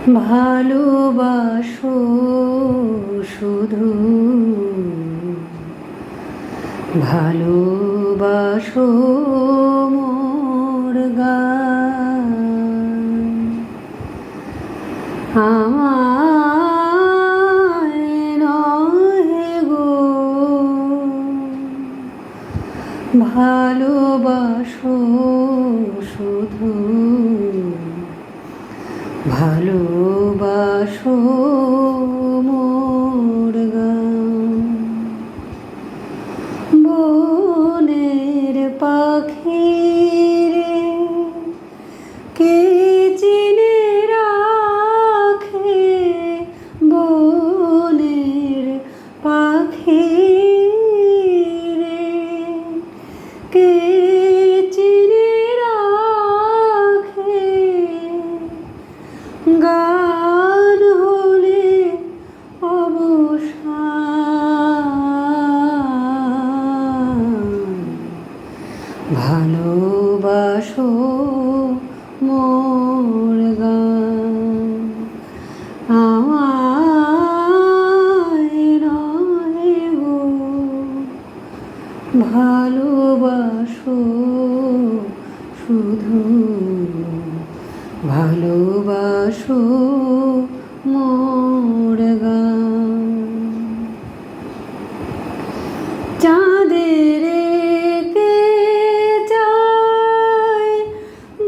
ভালোবাসো শুধু ভালোবাসো মোর গান আমায় নহে গো ভালোবাসো শুধু ভালোবাসো মোর গান বনের পাখি রে কে চিনে রাখে বনের পাখি রে কে চিনে রাখে গান হলে অবসান ভালোবাসো মোর গান আমায় নহে গো ভালোবাসো শুধু ভালোবাসো মোর গান চাঁদের কে চায়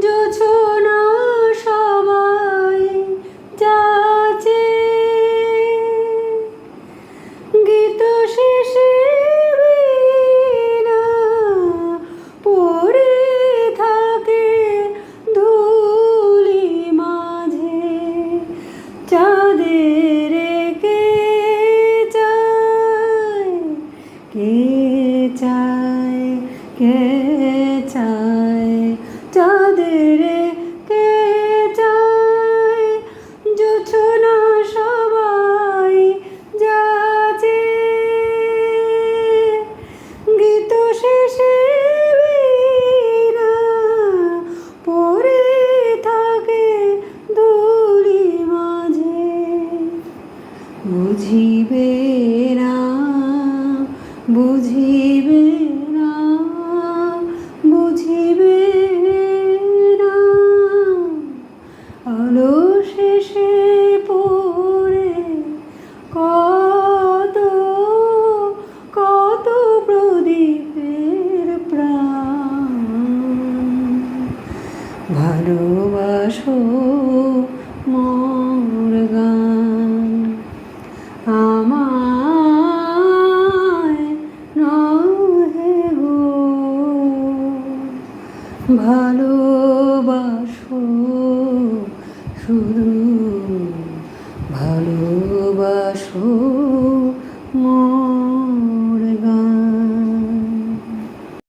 জোছনা সবাই যাচে গীত শেষে বীণা পড়ে থাকে ধুলি মাঝে চাঁদের কে চায় কে চায় কে চায় চাঁদের কে চায় জোছনা সবাই যাচে গীত শেষে বীণা পড়ে থাকে ধুলি মাঝে বুঝিবে না বুঝিবে না বুঝিবে না আলো শেষে পড়ে কত কত প্রদীপের প্রাণ ভালোবাসো মোর গান আমায় নহে গো ভালোবাসো শুধু ভালোবাসো